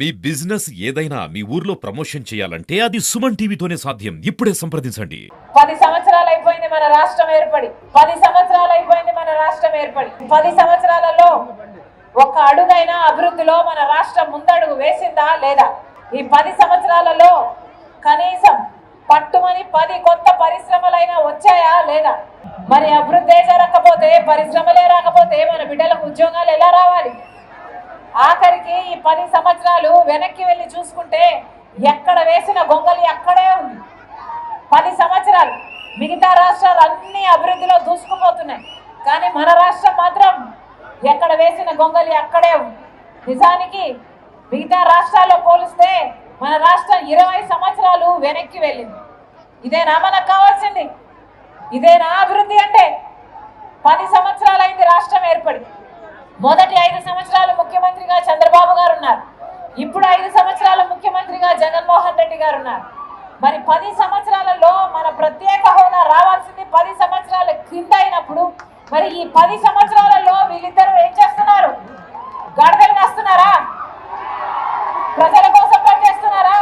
మీ business ఏదైనా మీ ఊర్లో promotion చేయాలంటే అది సుమన్ టీవీతోనే సాధ్యం. ఇప్పుడే సంప్రదించండి. 10 సంవత్సరాలు అయిపోయింది మన రాష్ట్రం ఏర్పడి. 10 సంవత్సరాలు అయిపోయింది మన రాష్ట్రం ఏర్పడి. 10 సంవత్సరాలలో ఒక్క అడుగైనా అభివృద్ధిలో మన రాష్ట్రం ముందడుగు వేసిందా లేదా? ఈ 10 సంవత్సరాలలో కనీసం పట్టుమని 10 కొత్త పరిశ్రమలైనా వచ్చాయా లేదా? మరి అభివృద్ధి జరగకపోతే, పరిశ్రమలే రాకపోతే మన బిడ్డలకు ఉద్యోగాలు ఎలా రావాలి? ఆఖరికి ఈ 10 సంవత్సరాలు వెనక్కి వెళ్ళి చూసుకుంటే ఎక్కడ వేసిన గొంగలి అక్కడే ఉంది. 10 సంవత్సరాలు మిగతా రాష్ట్రాలు అన్ని అభివృద్ధిలో దూసుకుపోతున్నాయి, కానీ మన రాష్ట్రం మాత్రం ఎక్కడ వేసిన గొంగలి అక్కడే ఉంది. నిజానికి మిగతా రాష్ట్రాల్లో పోలిస్తే మన రాష్ట్రం 20 సంవత్సరాలు వెనక్కి వెళ్ళింది. ఇదేనా మనకు కావాల్సింది? ఇదేనా అభివృద్ధి అంటే? 10 సంవత్సరాలైంది రాష్ట్రం ఏర్పడి. మొదటి 5 సంవత్సరాలు ముఖ్యమంత్రిగా చంద్రబాబు గారు ఉన్నారు. ఇప్పుడు 5 సంవత్సరాల ముఖ్యమంత్రిగా జగన్మోహన్ రెడ్డి గారు ఉన్నారు. మరి 10 సంవత్సరాలలో మన ప్రత్యేక హోదా రావాల్సింది 10 సంవత్సరాల క్రింద అయినప్పుడు మరి ఈ 10 సంవత్సరాలలో వీళ్ళిద్దరూ ఏం చేస్తున్నారు? గడదలు కాస్తున్నారా? ప్రజల కోసం పనిచేస్తున్నారా?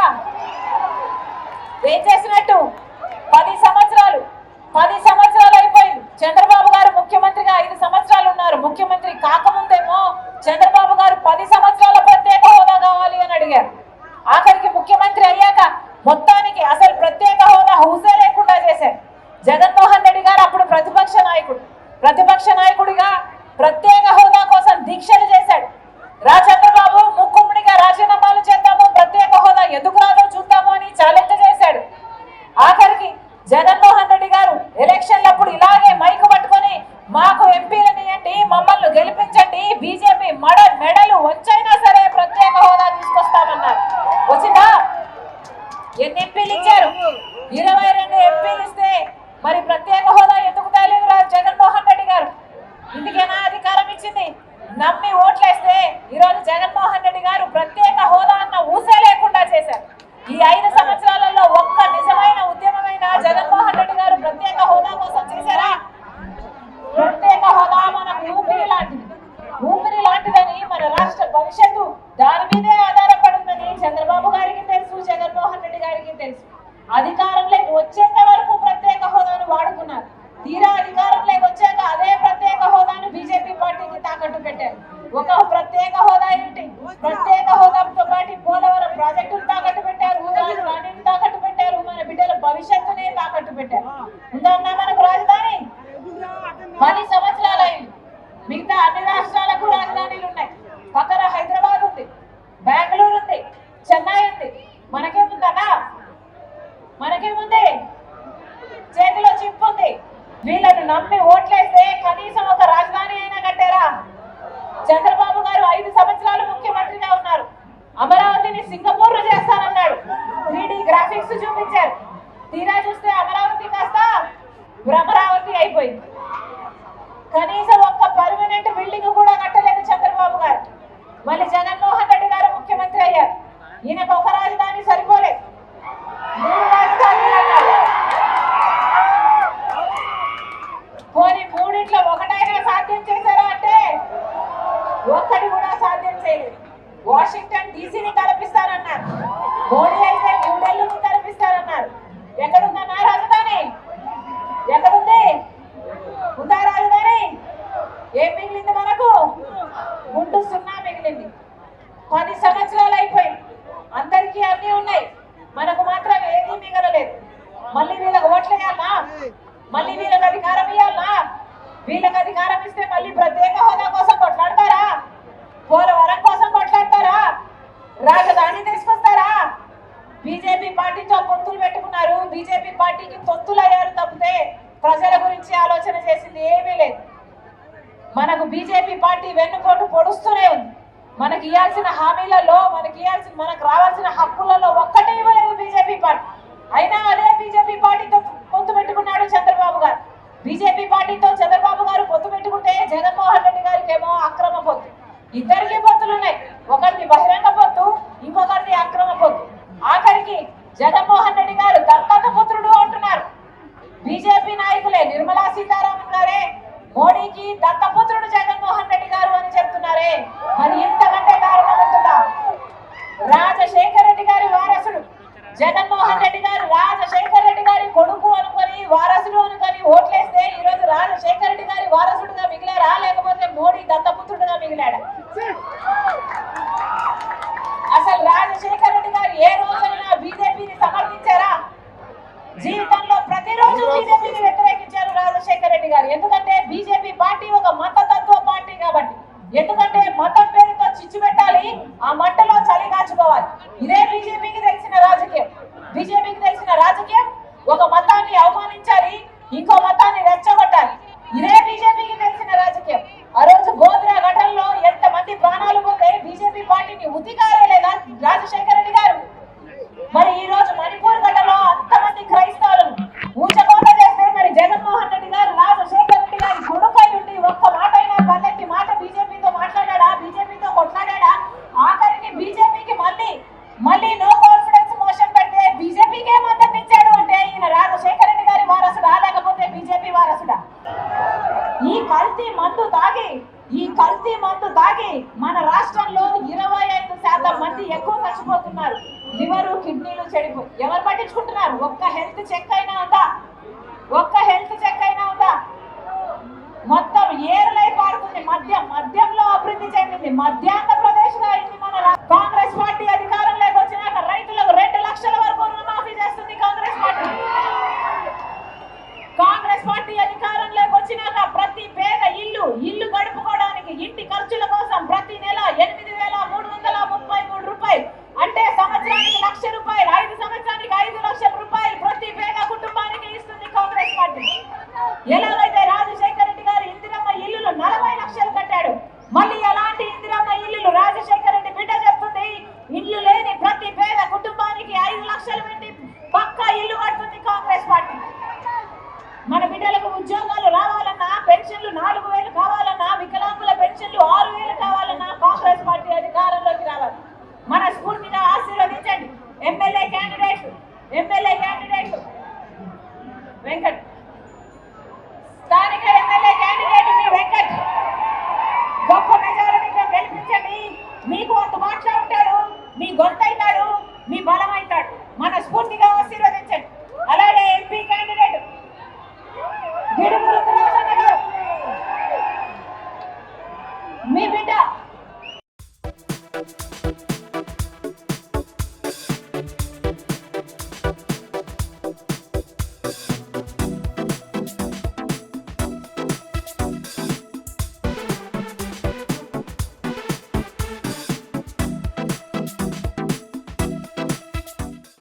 ఏం చేసినట్టు? 10 సంవత్సరాలు అయిపోయింది. చంద్రబాబు గారు ముఖ్యమంత్రిగా 5 సంవత్సరాలు ఉన్నారు. ముఖ్యమంత్రి కాకముందేమో చంద్రబాబు గారు 10 సంవత్సరాల ప్రత్యేక హోదా కావాలి అని అడిగారు. ఆఖరికి ముఖ్యమంత్రి అయ్యాక మొత్తానికి అసలు ప్రత్యేక హోదా హౌసే లేకుండా చేశారు. జగన్మోహన్ రెడ్డి గారు అప్పుడు ప్రతిపక్ష నాయకుడిగా ప్రత్యేక హోదా కోసం దీక్షలు చేశాడు. చంద్రబాబు ముక్కుమ్మడిగా రాజీనామాలు చేద్దాము, ప్రత్యేక హోదా ఎందుకు రాదో చూద్దాము అని ఛాలెంజ్ చేశాడు. ఆఖరికి జగన్మోహన్ రెడ్డి గారు ఎలక్షన్లప్పుడు ఇలాగే మైకు పట్టుకొని మాకు ఎంపీలని ఇవ్వండి, మమ్మల్ని గెలిపించండి, బీజేపీ మెడలు వచ్చైనా సరే ప్రత్యేక హోదా తీసుకొస్తామన్నారు. వచ్చిందా? ఎన్ని ఎంపీలు ఇచ్చారు? 22 ఎంపీలు ఇస్తే మరి ప్రత్యేక హోదా ఎందుకు తేలేదు జగన్మోహన్ రెడ్డి గారు? ఇందుకేనా అధికారం ఇచ్చింది? నమ్మి ఓట్లేస్తే ఈరోజు జగన్మోహన్ రెడ్డి గారు ప్రత్యేక హోదా అన్న ఊసే లేకుండా చేశారు. ఈ 5 సంవత్సరాలలో ఒక్క నిజమైన ఉద్యమమైన జగన్మోహన్ రెడ్డి గారు ప్రత్యేక హోదా కోసం చేశారా? ప్రత్యేక హోదా మనకు ఊపిరి లాంటిదని, మన రాష్ట్ర భవిష్యత్తు దాని మీదే ఆధారపడుతుందని చంద్రబాబు గారికి తెలుసు, జగన్మోహన్ రెడ్డి గారికి తెలుసు. అధికారంలోకి వచ్చేంత వరకు ప్రత్యేక హోదాను వాడుకున్నారు. తీరా అధికారంలోకి వచ్చాక అదే ప్రత్యేక హోదాను బీజేపీ పార్టీకి తాకట్టు పెట్టారు. ఒక ప్రత్యేక హోదా ఏంటి? ప్రత్యేక హోదాతో పాటు పోలవరం ప్రాజెక్టును తాకట్టు పెట్టారు, రాజధానిని తాకట్టు పెట్టారు, మన బిడ్డల భవిష్యత్తునే తాకట్టు పెట్టారు. ఉందన్నా మనకు రాజధాని? 10 సంవత్సరాలు అయింది. మిగతా అన్ని రాష్ట్రాలకు రాజధానులు ఉన్నాయి. పక్కన హైదరాబాద్ ఉంది, బెంగళూరు ఉంది, చెన్నై ఉంది. మనకేముందన్నా? మనకేముంది? చేతిలో చిప్పు ఉంది. వీళ్ళను నమ్మి ఓట్లేస్తే కనీసం ఒక రాజధాని అయినా కట్టారా? చంద్రబాబు గారు 5 సంవత్సరాలు ముఖ్యమంత్రిగా ఉన్నారు. అమరావతిని సింగపూర్ చేస్తానన్నాడు. 3D గ్రాఫిక్స్ చూపించారు. తీరా చూస్తే అమరావతి కాస్త భ్రమరావతి అయిపోయింది. కనీసం ఒక్క పర్మనెంట్ బిల్డింగ్ కూడా కట్టలేదు చంద్రబాబు గారు. మళ్ళీ జగన్మోహన్ రెడ్డి గారు ముఖ్యమంత్రి అయ్యారు. ఈయనకు ఒక రాజధాని సరిపోలేదు, 3 రాజధానులు అన్నారు. పోనీ మూడింట్లో ఒకటైనా సాధ్యం చేశారా అంటే ఒక్కటి కూడా సాధ్యం చేయలేదు. వాషింగ్టన్ డీసీని కల్పిస్తారన్నారు, మోడీ అయితే న్యూఢిల్లీని కల్పిస్తారన్నారు. ఎక్కడుందన్నా రాజధాని? ఎక్కడుంది? ఉందా రాజధాని? ఏం మిగిలింది మనకు? గుండు సున్నా మిగిలింది. 10 సంవత్సరాలు అయిపోయింది. అందరికీ అన్నీ ఉన్నాయి, మనకు మాత్రం ఏదీ మిగలలేదు. మళ్ళీ వీళ్ళకి ఓట్లు వేయాలా? మళ్ళీ వీళ్ళకి అధికారం ఇవ్వాలా? వీళ్ళకి అధికారం ఇస్తే మళ్ళీ ప్రత్యేక హోదా కోసం కొట్లాడతారా? పోలవరం కోసం కొట్లాడతారా? రాజధాని తీసుకొస్తారా? బీజేపీ పార్టీతో పొత్తులు పెట్టుకున్నారు, బీజేపీ పార్టీకి తొత్తులు అయ్యారు తప్పితే ప్రజల గురించి ఆలోచన చేసింది ఏమీ లేదు. మనకు బీజేపీ పార్టీ వెన్నుపోటు పొడుస్తూనే ఉంది. మనకి ఇవ్వాల్సిన హామీలలో, మనకు రావాల్సిన హక్కులలో ఒక్కటే ఇవ్వలేదు బీజేపీ పార్టీ. అయినా అదే బీజేపీ పార్టీతో పొత్తు పెట్టుకున్నాడు చంద్రబాబు గారు. బీజేపీ పార్టీతో చంద్రబాబు గారు పొత్తు పెట్టుకుంటే జగన్మోహన్ రెడ్డి గారికి ఏమో అక్రమ పొత్తు. ఇద్దరికి పొత్తులు ఉన్నాయి, ఒకరిది బహిరంగ పొత్తు, ఇంకొకరిది అక్రమ పొత్తు. ఆఖరికి జగన్మోహన్ రెడ్డి గారు దత్తత పుత్రుడు అంటున్నారు. బీజేపీ నాయకులే, నిర్మలా సీతారామన్ గారే మోడీకి దత్తపుత్రుడు జగన్మోహన్ రెడ్డి గారు అని చెప్తున్నారే, మరి ఇంతకంటే దారుణం ఉంటుందా? రాజశేఖర రెడ్డి గారి వారసుడు జగన్మోహన్ రెడ్డి గారు రాజశేఖర రెడ్డి గారి కొడుకు అనుకొని వారసుడు అనుకొని ఓట్లేస్తే ఈ రోజు రాజశేఖర రెడ్డి గారి వారసుడుగా మిగిలారా లేకపోతే మోడీ దత్తపుత్రుడుగా మిగిలాడా? అసలు రాజశేఖర రెడ్డి గారు ఏ రోజైనా బీజేపీని సమర్థించారా? జీవితంలో ప్రతిరోజు బీజేపీని వ్యతిరేకించారు రాజశేఖర రెడ్డి గారు. ఎందుకంటే బీజేపీ పార్టీ ఒక మతతత్వ పార్టీ కాబట్టి. ఎందుకంటే మతం పేరుతో చిచ్చు పెట్టాలి, ఆ మంటలో చలి కాచుకోవాలి. ఇదే బీజేపీకి తెలిసిన రాజకీయం. బీజేపీకి తెలిసిన రాజకీయం ఒక మతాన్ని అవమానించాలి, ఇంకో మతాన్ని రెచ్చగొట్టాలి. ఇదే బీజేపీకి తెలిసిన రాజకీయం. ఆ రోజు గోద్రా ఘటనలో ఎంతమంది ప్రాణాలు పోతే బీజేపీ పార్టీని ఉతికారేలేదా రాజశేఖర రెడ్డి గారు? మరి ఈ రోజు మణిపూర్ ఘటనలో అంతమంది క్రైస్తవులను ఊచకోత చేస్తే మరి జగన్మోహన్ రెడ్డి గారు రాజశేఖర రెడ్డి గారి కొడుకై ఉండి ఒక్క మాట అయినా పల్లెత్తి మాట బీజేపీతో మాట్లాడా? బీజేపీతో కొట్లాడా? ఆఖరికి బీజేపీకి మళ్ళీ నో కాన్ఫిడెన్స్ మోషన్ పెడితే బీజేపీకే మద్దతు ఇచ్చాడు అంటే ఈయన రాజశేఖర రెడ్డి గారి వారసుడా లేకపోతే బీజేపీ వారసుడా? ఈ కల్తీ మందు తాగి మన రాష్ట్రంలో 25% మంది ఎక్కువ చచ్చిపోతున్నారు. లివరు కిడ్నీలు చెడిపోయి ఎవరు పట్టించుకుంటున్నారు? ఒక్క హెల్త్ చెక్ అయినా ఉందా? మొత్తం ఏర్లై పారుతుంది. మద్యంలో అభివృద్ధి చెందింది. మధ్యాంధ్రప్రదేశ్ లో అయింది మన కాంగ్రెస్ పార్టీ అధికారంలోకి వచ్చినాక రైతులకు 2 లక్షల వరకు రుణమాఫీ చేస్తుంది కాంగ్రెస్ పార్టీ. కాంగ్రెస్ పార్టీ అధికారంలోకి వచ్చినాక ప్రతి పేద ఇల్లు గడుపుకోవడానికి ఇంటి ఖర్చుల కోసం ప్రతి నెల 8,333 రూపాయలు అంటే సంవత్సరానికి 1,00,000 రూపాయలు, 5 సంవత్సరానికి 5 లక్షల రూపాయలు ప్రతి పేద కుటుంబానికి ఇస్తుంది కాంగ్రెస్ పార్టీ. ఎలాగైతే రాజశేఖర రెడ్డి గారు ఇందిరమ్మ ఇల్లులు 40 లక్షలు కట్టాడు, మళ్ళీ అలాంటి ఇందిరమ్మ ఇల్లులు రాజశేఖర రెడ్డి బిడ్డ చెప్తుంది ఇల్లు లేని ప్రతి పేద కుటుంబానికి 5 లక్షలు పెట్టి పక్కా ఇల్లు కడుతుంది కాంగ్రెస్ పార్టీ. మన బిడ్డలకు ఉద్యోగాలు రావాలన్నా, పెన్షన్లు 4,000 కావాలన్నా, వికలాంగుల పెన్షన్లు 6,000